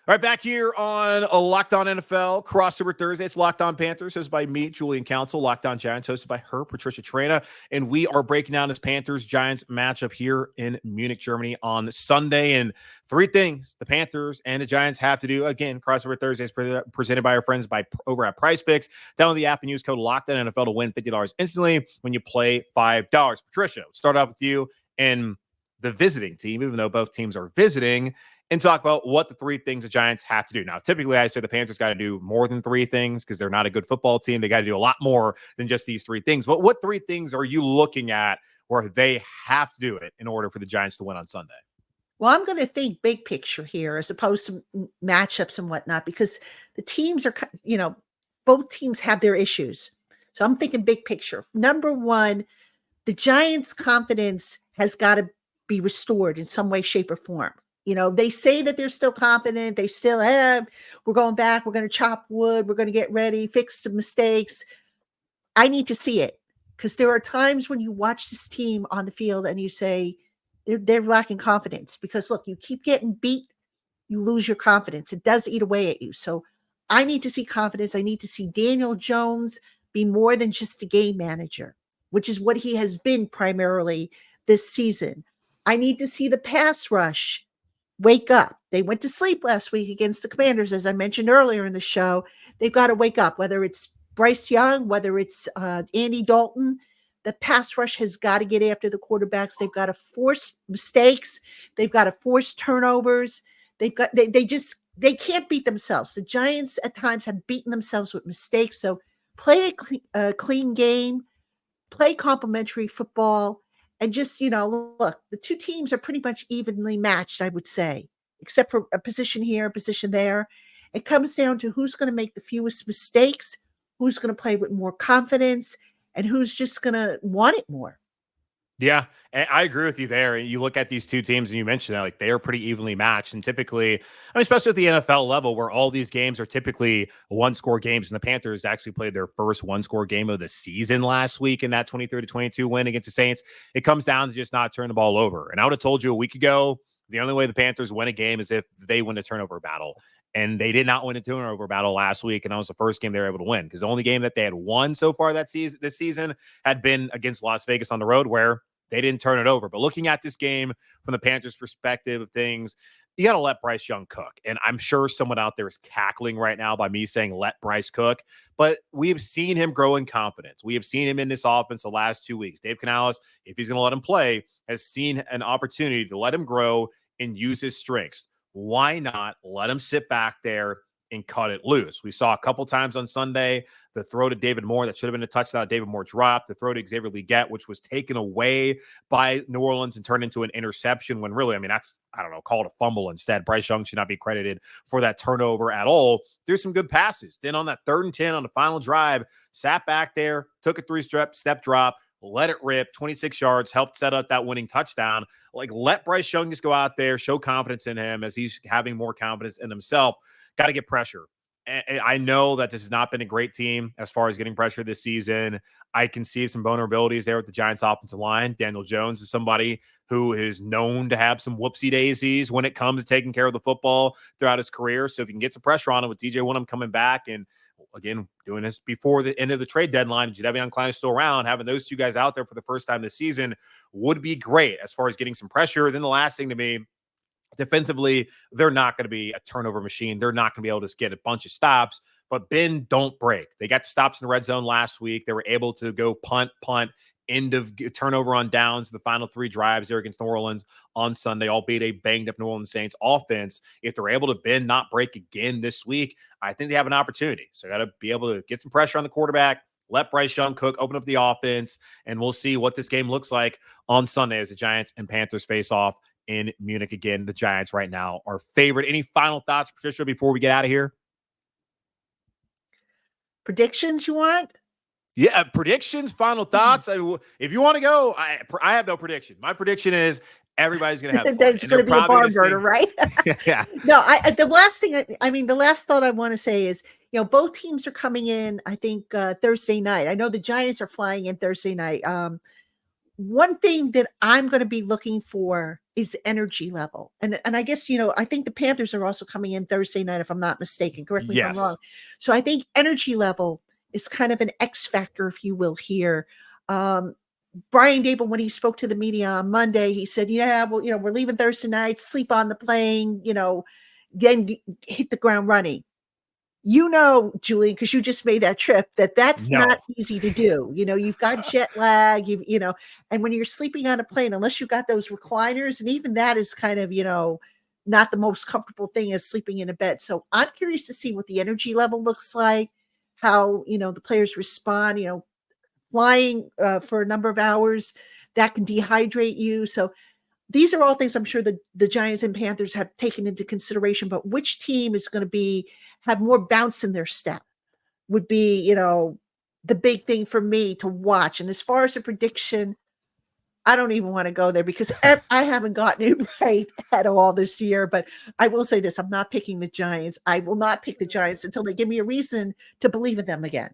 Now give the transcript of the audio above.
All right, back here on a Locked On NFL Crossover Thursday. It's Locked On Panthers, hosted by me, Julian Council. Locked On Giants, hosted by her, Patricia Trena. And we are breaking down this Panthers-Giants matchup here in Munich, Germany on Sunday. And three things the Panthers and the Giants have to do. Again, Crossover Thursday is presented by our friends over at PrizePicks. Download the app and use code LOCKEDONNFL to win $50 instantly when you play $5. Patricia, start off with you and the visiting team, even though both teams are visiting, and talk about what the three things the Giants have to do. Now, typically, I say the Panthers got to do more than three things because they're not a good football team. They got to do a lot more than just these three things. But what three things are you looking at where they have to do it in order for the Giants to win on Sunday? Well, I'm going to think big picture here as opposed to matchups and whatnot, because the teams are, both teams have their issues. So I'm thinking big picture. Number one, the Giants' confidence has got to be restored in some way, shape, or form. They say that they're still confident. They still we're going back. We're going to chop wood. We're going to get ready, fix the mistakes. I need to see it, because there are times when you watch this team on the field and you say they're lacking confidence, because look, you keep getting beat, you lose your confidence. It does eat away at you. So I need to see confidence. I need to see Daniel Jones be more than just a game manager, which is what he has been primarily this season. I need to see the pass rush wake up. They went to sleep last week against the Commanders, as I mentioned earlier in the show. They've got to wake up, whether it's Bryce Young, whether it's Andy Dalton. The pass rush has got to get after the quarterbacks. They've got to force mistakes. They've got to force turnovers. They can't beat themselves. The Giants at times have beaten themselves with mistakes. So play a clean game, play complimentary football. And just, look, the two teams are pretty much evenly matched, I would say, except for a position here, a position there. It comes down to who's going to make the fewest mistakes, who's going to play with more confidence, and who's just going to want it more. Yeah, I agree with you there. You look at these two teams and you mentioned that like they are pretty evenly matched. And typically, especially at the NFL level where all these games are typically one-score games, and the Panthers actually played their first one-score game of the season last week in that 23-22 win against the Saints. It comes down to just not turn the ball over. And I would have told you a week ago, the only way the Panthers win a game is if they win a turnover battle. And they did not win a turnover battle last week, and that was the first game they were able to win, because the only game that they had won so far this season had been against Las Vegas on the road, where they didn't turn it over. But looking at this game from the Panthers' perspective of things, you got to let Bryce Young cook. And I'm sure someone out there is cackling right now by me saying let Bryce cook. But we have seen him grow in confidence. We have seen him in this offense the last 2 weeks. Dave Canales, if he's going to let him play, has seen an opportunity to let him grow and use his strengths. Why not let him sit back there and cut it loose? We saw a couple times on Sunday the throw to David Moore that should have been a touchdown. David Moore dropped. The throw to Xavier Legette, which was taken away by New Orleans and turned into an interception, when really, that's, called a fumble instead. Bryce Young should not be credited for that turnover at all. There's some good passes. Then on that 3rd and 10 on the final drive, sat back there, took a 3-step drop, let it rip, 26 yards, helped set up that winning touchdown. Like, let Bryce Young just go out there, show confidence in him as he's having more confidence in himself. Got to get pressure. And I know that this has not been a great team as far as getting pressure this season. I can see some vulnerabilities there with the Giants offensive line. Daniel Jones is somebody who is known to have some whoopsie daisies when it comes to taking care of the football throughout his career. So if you can get some pressure on him with DJ Wooden coming back, and again, doing this before the end of the trade deadline, Jadeveon Clowney still around, having those two guys out there for the first time this season would be great as far as getting some pressure. Then the last thing to me, defensively, they're not going to be a turnover machine. They're not going to be able to get a bunch of stops, but bend, don't break. They got stops in the red zone last week. They were able to go punt, end of turnover on downs, the final 3 drives there against New Orleans on Sunday, albeit a banged-up New Orleans Saints offense. If they're able to bend, not break again this week, I think they have an opportunity. So got to be able to get some pressure on the quarterback, let Bryce Young cook, open up the offense, and we'll see what this game looks like on Sunday as the Giants and Panthers face off in Munich again. The Giants right now are favored. Any final thoughts, Patricia, before we get out of here? Predictions you want? Yeah, predictions, final thoughts. If you want to go, I have no prediction. My prediction is everybody's going to have fun. There's going to be a barn burner, right? Yeah. No, the last thought I want to say is, both teams are coming in, I think, Thursday night. I know the Giants are flying in Thursday night. one thing that I'm going to be looking for is energy level. And I guess, I think the Panthers are also coming in Thursday night, if I'm not mistaken. Correct me if I'm wrong. Yes. So I think energy level is kind of an X factor, if you will, here. Brian Dable, when he spoke to the media on Monday, he said, yeah, well, we're leaving Thursday night, sleep on the plane, then hit the ground running. Julian, because you just made that trip, that's not No. easy to do. You've got jet lag, and when you're sleeping on a plane, unless you've got those recliners, and even that is kind of, not the most comfortable thing as sleeping in a bed. So I'm curious to see what the energy level looks like, how, the players respond, flying for a number of hours that can dehydrate you. So these are all things I'm sure the Giants and Panthers have taken into consideration, but which team is going to have more bounce in their step would be, the big thing for me to watch. And as far as a prediction, I don't even want to go there because I haven't gotten it right at all this year. But I will say this: I'm not picking the Giants. I will not pick the Giants until they give me a reason to believe in them again.